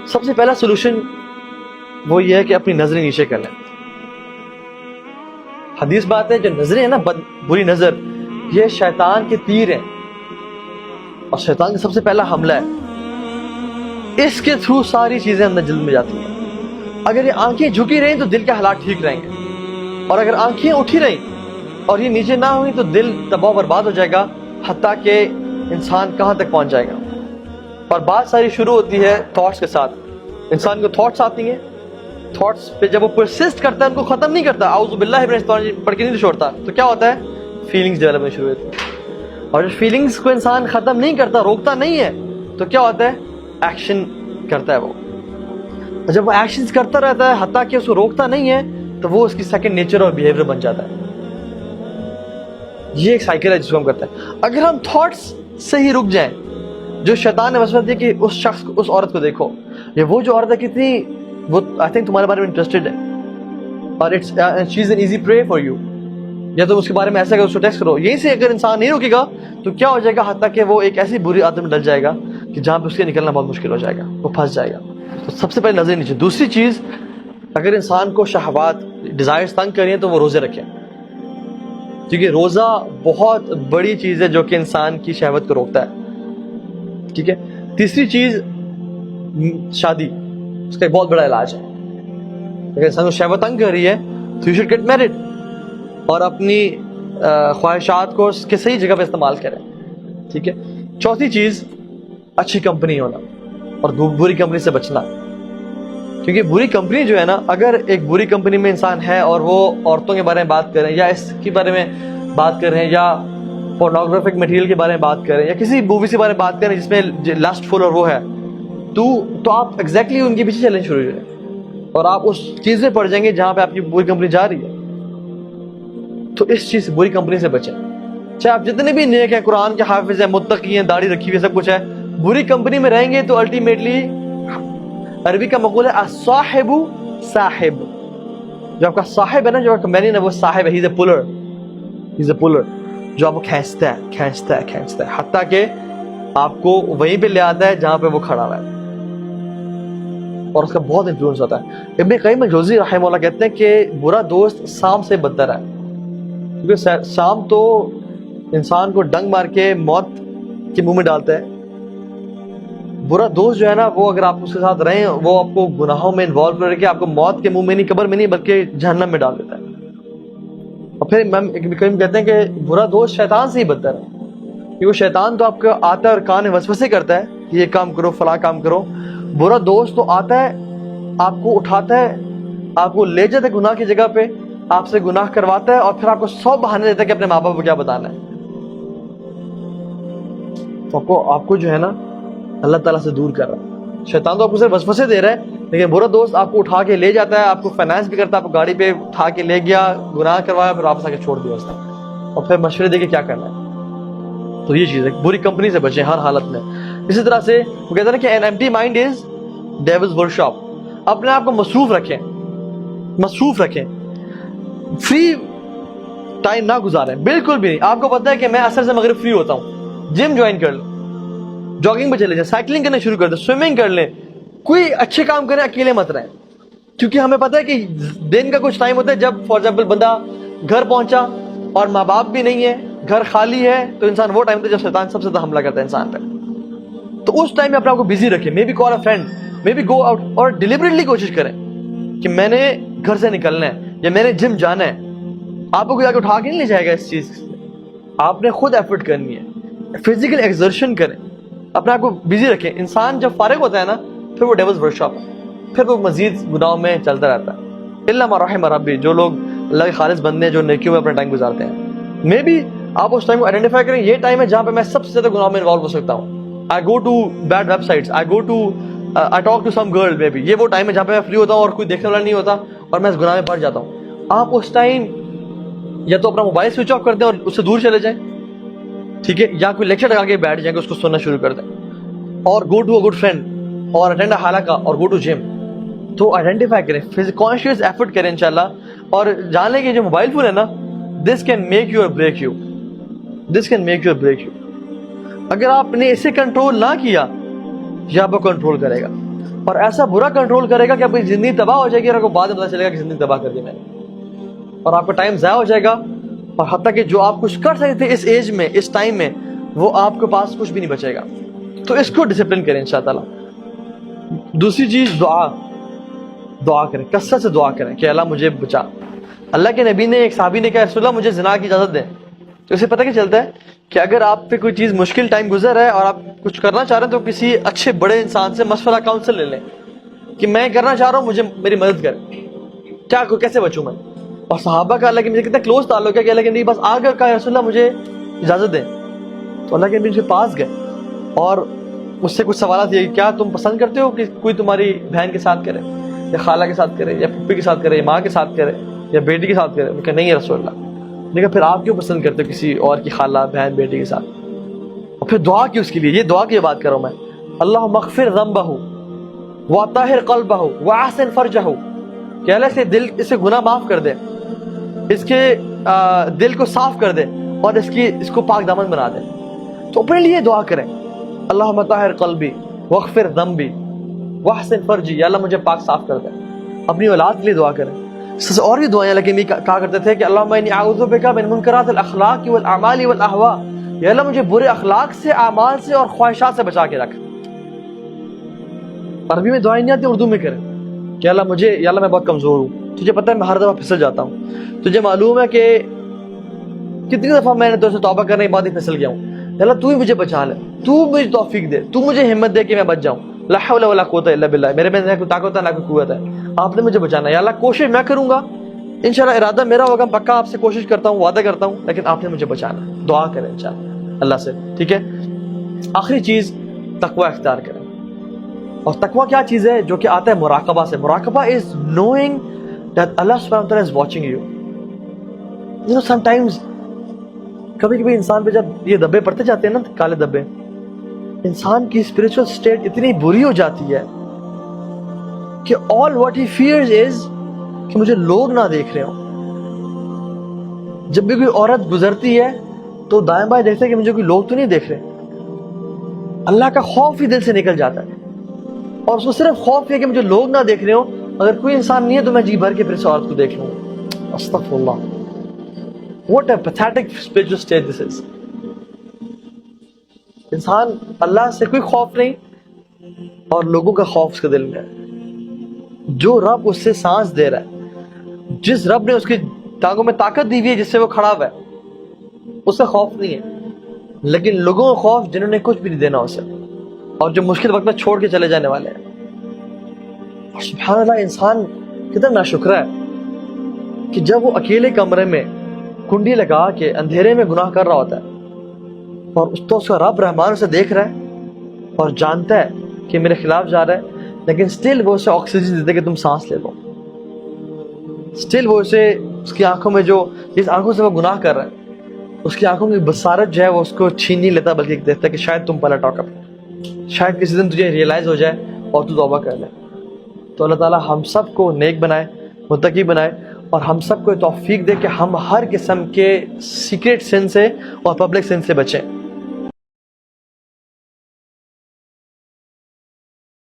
سب سے پہلا سولوشن وہ یہ ہے کہ اپنی نظریں نیچے کر لیں. حدیث بات ہے جو نظریں ہیں نا بری نظر یہ شیطان کے تیر ہیں اور شیطان کا سب سے پہلا حملہ ہے. اس کے تھرو ساری چیزیں اندر دل میں جاتی ہیں. اگر یہ آنکھیں جھکی رہیں تو دل کے حالات ٹھیک رہیں گے, اور اگر آنکھیں اٹھی رہیں اور یہ نیچے نہ ہوئی تو دل تباہ برباد ہو جائے گا, حتیٰ کہ انسان کہاں تک پہنچ جائے گا. اور بات ساری شروع ہوتی ہے تھاٹس کے ساتھ. انسان کو تھاٹس آتی ہیں, تھاٹس پہ جب وہ پرسسٹ کرتا ہے ان کو ختم نہیں کرتا, اعوذ باللہ من الشیطان الرجیم پڑھ کے نہیں چھوڑتا, تو کیا ہوتا ہے فیلنگز ڈیولپ ہونا شروع ہوتی ہیں. اور جب فیلنگز کو انسان ختم نہیں کرتا, روکتا نہیں ہے, تو کیا ہوتا ہے ایکشن کرتا ہے وہ. اور جب وہ ایکشنز کرتا رہتا ہے حتیٰ کہ اس کو روکتا نہیں ہے, تو وہ اس کی سیکنڈ نیچر اور بیہیویئر بن جاتا ہے. یہ ایک سائیکل ہے جس کو ہم کرتے ہیں. اگر ہم تھاٹس سے ہی رک جائیں, جو شیطان نے وسوسہ دیا کہ اس شخص کو, اس عورت کو دیکھو, یہ وہ جو عورت ہے کتنی وہ آئی تھنک تمہارے بارے میں انٹرسٹڈ ہے اور she is an easy prey for you, یا تم اس کے بارے میں ایسا کہ اس کو ٹیکسٹ کرو. یہیں سے اگر انسان نہیں روکے گا تو کیا ہو جائے گا, حتیٰ کہ وہ ایک ایسی بری عادت میں ڈل جائے گا کہ جہاں پہ اس کے نکلنا بہت مشکل ہو جائے گا, وہ پھنس جائے گا. تو سب سے پہلے نظر نیچے. دوسری چیز, اگر انسان کو شہوات ڈیزائرز تنگ کر رہی ہیں تو وہ روزے رکھیں, کیونکہ روزہ بہت بڑی چیز ہے جو کہ انسان کی شہوت کو روکتا ہے. ٹھیک ہے. تیسری چیز شادی, اس کا ایک بہت بڑا علاج ہے. اگر انسان کو شہوت تنگ کر رہی ہے تو یو شوڈ گیٹ میرڈ, اور اپنی خواہشات کو اس کے صحیح جگہ پہ استعمال کریں. ٹھیک ہے. چوتھی چیز اچھی کمپنی ہونا اور بری کمپنی سے بچنا, کیونکہ بری کمپنی جو ہے نا, اگر ایک بری کمپنی میں انسان ہے اور وہ عورتوں کے بارے میں بات کریں یا اس کے بارے میں بات کر رہے ہیں یا پورنوگرافک مٹیریل کے بارے میں بات کریں یا کسی مووی کے بارے میں بات کریں جس میں لاسٹ فل اور وہ ہے, تو آپ ایگزیکٹلی ان کے پیچھے چلنے شروع کریں اور آپ اس چیز میں پڑ جائیں گے جہاں پہ آپ کی بری کمپنی جا رہی ہے. تو اس چیز سے, بری کمپنی سے بچیں. چاہے آپ جتنے بھی نیک ہیں, قرآن کے حافظ ہیں, متقی ہیں, داڑھی رکھی ہوئی ہے, سب کچھ ہے, بری کمپنی میں رہیں گے تو الٹیمیٹلی, عربی کا مقول ہے الصاحب صاحب, جو آپ کا صاحب ہے نا, جو آپ کا کمپینین ہے, وہ صاحب ہے, ہی از اے پولر, ہی از اے پولر, جو آپ کو کھینچتا ہے کھینچتا ہے کھینچتا ہے, حتیٰ کہ آپ کو وہیں پہ لے آتا ہے جہاں پہ وہ کھڑا ہوا ہے, اور اس کا بہت انفلوئنس ہوتا ہے. ابن قیم الجوزی رحمہ اللہ کہتے ہیں کہ برا دوست سام سے بدتر ہے, کیونکہ سام تو انسان کو ڈنگ مار کے موت کے منہ میں ڈالتا ہے. برا دوست جو ہے نا, وہ اگر آپ اس کے ساتھ رہیں, وہ آپ کو گناہوں میں انوالو کر کے آپ کو موت کے منہ میں نہیں, قبر میں نہیں, بلکہ جہنم میں ڈال دیتا ہے. اور پھر ابن قیم کہتے ہیں کہ برا دوست شیطان سے ہی بدتر ہے, کیونکہ شیطان تو آپ کو آتا ہے اور کان میں وسوسے کرتا ہے کہ یہ کام کرو, فلاں کام کرو. برا دوست تو آتا ہے, آپ کو اٹھاتا ہے, آپ کو لے جاتا ہے گناہ کی جگہ پہ, آپ سے گناہ کرواتا ہے, اور پھر آپ کو 100 بہانے دیتا ہے کہ اپنے ماں باپ کو کیا بتانا ہے. تو آپ کو جو ہے نا اللہ تعالیٰ سے دور کر رہا ہے. شیطان تو آپ کو صرف وسوسے دے رہا ہے, لیکن برا دوست آپ کو اٹھا کے لے جاتا ہے, آپ کو فائنانس بھی کرتا ہے, آپ کو گاڑی پہ اٹھا کے لے گیا, گناہ کروایا, پھر واپس آ کے چھوڑ دیا اس نے, اور پھر مشورے دے کے کیا کرنا ہے. تو یہ چیز ہے, بری کمپنی سے بچیں ہر حالت میں. اسی طرح سے وہ کہتے ہیں کہ an empty mind is devil's workshop. اپنے آپ کو مصروف رکھیں, مصروف رکھیں, فری ٹائم نہ گزاریں بالکل بھی نہیں. آپ کو پتہ ہے کہ میں عصر سے مغرب فری ہوتا ہوں, جم جوائن کر لیں, جاگنگ پہ چلے جائیں, سائیکلنگ کرنا شروع کر دیں, سوئمنگ کر لیں, کوئی اچھے کام کریں, اکیلے مت رہیں. کیونکہ ہمیں پتہ ہے کہ دن کا کچھ ٹائم ہوتا ہے جب فار ایگزامپل بندہ گھر پہنچا اور ماں باپ بھی نہیں ہے, گھر خالی ہے, تو انسان وہ ٹائم ہوتا ہے جب شیطان سب سے زیادہ حملہ کرتا ہے انسان پہ. تو اس ٹائم میں اپنے آپ کو بزی رکھیں. Maybe call a friend, maybe go out, اور ڈیلیبریٹلی کوشش کریں کہ میں نے گھر سے نکلنا ہے یا میں نے جم جانا ہے. آپ کو کوئی آگے اٹھا کے نہیں لے جائے گا اس چیز سے, آپ نے خود ایفرٹ کرنی ہے. فزیکل ایکسرشن کریں, اپنے آپ کو بزی رکھیں. انسان جب فارغ ہوتا ہے نا, پھر وہ ڈیولز ورکشاپ ہے, پھر وہ مزید گناہوں میں چلتا رہتا ہے. الا ما رحم ربی, جو لوگ اللہ کے خالص بندے ہیں, جو نیکیوں میں اپنا ٹائم گزارتے ہیں. مے بی آپ اس ٹائم کو آئیڈینٹیفائی کریں, یہ ٹائم ہے جہاں پہ میں سب سے زیادہ گناہوں میں انوالو ہو سکتا ہوں. I go to bad websites, I talk to some girl, maybe یہ وہ ٹائم ہے جہاں پہ میں فری ہوتا ہوں اور کوئی دیکھنے والا نہیں ہوتا اور میں اس گناہ میں پڑ جاتا ہوں. آپ اس ٹائم یا تو اپنا موبائل سوئچ آف کر دیں اور اس سے دور چلے جائیں, ٹھیک ہے, یا کوئی لیکچر لگا کے بیٹھ جائیں کہ اس کو سننا شروع کر دیں, اور go to a good friend اور اٹینڈ a حلقہ اور go to gym. تو آئیڈینٹیفائی کریں, کانشیس ایفرٹ کریں انشاءاللہ, اور جان لیں کہ جو موبائل فون ہے نا, this can make you or break you, this can make you or break you. اگر آپ نے اسے کنٹرول نہ کیا, یہ آپ کو کنٹرول کرے گا. اور ایسا برا کنٹرول کرے گا کہ آپ کی زندگی تباہ ہو جائے گی اور آپ کو بعد میں پتہ چلے گا کہ زندگی تباہ کر دی میں نے, اور آپ کا ٹائم ضائع ہو جائے گا, اور حتیٰ کہ جو آپ کچھ کر سکتے تھے اس ایج میں, اس ٹائم میں, وہ آپ کے پاس کچھ بھی نہیں بچے گا. تو اس کو ڈسپلن کریں انشاءاللہ. دوسری چیز دعا کریں, کثرت سے دعا کریں کہ اللہ مجھے بچا. اللہ کے نبی نے, ایک صحابی نے کہا رسول اللہ مجھے زنا کی اجازت دیں. تو اسے پتہ کیا چلتا ہے کہ اگر آپ پہ کوئی چیز مشکل ٹائم گزر رہا ہے اور آپ کچھ کرنا چاہ رہے ہیں تو کسی اچھے بڑے انسان سے مشورہ, کاؤنسل لے لیں کہ میں کرنا چاہ رہا ہوں, مجھے میری مدد کر, کیا کیسے بچوں میں. اور صحابہ کا اللہ کے نبی سے کتنا کلوز تعلق ہے کہ اللہ کے نبی بس آ کر کہا رسول اللہ مجھے اجازت دیں. تو اللہ کے نبی ان کے پاس گئے اور اس سے کچھ سوالات یہ, کیا تم پسند کرتے ہو کہ کوئی تمہاری بہن کے ساتھ کرے, یا خالہ کے ساتھ کرے, یا پھپھی کے ساتھ کرے, یا ماں کے ساتھ کرے, یا بیٹی کے ساتھ کرے. میں کہا نہیں ہے رسول اللہ. لیکن پھر آپ کیوں پسند کرتے ہو کسی اور کی خالہ, بہن, بیٹی کے ساتھ؟ اور پھر دعا کی اس کے لیے, یہ دعا کی بات کر رہا ہوں میں, اللہم اغفر ذنبہ وطہر قلبہ واحسن فرجہ, کہ اللہ اسے گناہ معاف کر دے, اس کے دل کو صاف کر دے, اور اس کو پاک دامن بنا دے. تو اپنے لیے دعا کریں, اللہم طہر قلبی واغفر ذنبی واحسن فرجی, یا اللہ مجھے پاک صاف کر دے. اپنی اولاد کے لیے دعا کریں. اس سے اور بھی دعائیں اللہ کے نبی کہا کرتے تھے کہ اللہم انی اعوذ بک من منکرات الاخلاق والاعمال والاہواء, یا اللہ مجھے برے اخلاق سے, اعمال سے اور خواہشات سے بچا کے رکھ. عربی میں دعائیں نہیں آتی, اردو میں کریں کہ یا اللہ میں بہت کمزور ہوں, تجھے پتہ ہے میں ہر دفعہ پھسل جاتا ہوں, تجھے معلوم ہے کہ کتنی دفعہ میں نے تو سے توبہ کرنے کے بعد ہی پھسل گیا ہوں, یا اللہ تو ہی مجھے بچا لے, تو مجھے توفیق دے, تو مجھے ہمت دے کہ میں بچ جاؤں. لا حول ولا قوت الا باللہ, میرے میں نہ کوئی طاقت ہے نہ کوئی قوت ہے, آپ نے مجھے بچانا ہے. یا اللہ کوشش میں کروں گا, انشاءاللہ ارادہ میرا ہوگا, پکا آپ سے کوشش کرتا ہوں, وعدہ کرتا ہوں, لیکن آپ نے مجھے بچانا ہے. دعا کریں انشاءاللہ اللہ سے, ٹھیک ہے. آخری چیز تقوی اختیار کریں. اور تقوی کیا چیز ہے؟ جو کہ آتا ہے مراقبہ سے. مراقبہ is knowing that Allah subhanahu wa ta'ala is watching you. You know sometimes کبھی انسان پہ جب یہ دبے پڑتے جاتے ہیں نا, کالے دبے, انسان کی اسپرچل سٹیٹ اتنی بری ہو جاتی ہے کہ all what he fears is کہ مجھے لوگ نہ دیکھ رہے ہوں. جب بھی کوئی عورت گزرتی ہے تو دائیں بائیں دیکھتے ہیں کہ مجھے کوئی لوگ تو نہیں دیکھ رہے. اللہ کا خوف ہی دل سے نکل جاتا ہے, اور اس کو صرف خوف ہے کہ مجھے لوگ نہ دیکھ رہے ہوں. اگر کوئی انسان نہیں ہے تو میں جی بھر کے پھر اس عورت کو دیکھ لوں. استغفر اللہ. What a pathetic spiritual state this is. انسان اللہ سے کوئی خوف نہیں اور لوگوں کا خوف اس کے دل میں ہے. جو رب اس سے سانس دے رہا ہے, جس رب نے اس کی ٹانگوں میں طاقت دی ہوئی ہے, جس سے وہ کھڑا ہوا ہے, اس کا خوف نہیں ہے. لیکن لوگوں کا خوف جنہوں نے کچھ بھی نہیں دینا اسے, اور جو مشکل وقت میں چھوڑ کے چلے جانے والے ہیں. اور سبحان اللہ, انسان کتنا ناشکرا ہے کہ جب وہ اکیلے کمرے میں کنڈی لگا کے اندھیرے میں گناہ کر رہا ہوتا ہے, اور اس کا رب رحمان اسے دیکھ رہا ہے اور جانتا ہے کہ میرے خلاف جا رہا ہے, لیکن سٹل وہ اسے آکسیجن دیتے کہ تم سانس لے لو. سٹل وہ اسے, اس کی آنکھوں میں جو جس آنکھوں سے وہ گناہ کر رہا ہے, اس کی آنکھوں کی بصارت جو ہے وہ اس کو چھین نہیں لیتا, بلکہ دیکھتا ہے کہ شاید تم پلٹ آؤ, شاید کسی دن تجھے ریئلائز ہو جائے اور تو توبہ کر لے. تو اللہ تعالیٰ ہم سب کو نیک بنائے, متقی بنائے, اور ہم سب کو توفیق دے کہ ہم ہر قسم کے سیکریٹ سن سے اور پبلک سن سے بچیں.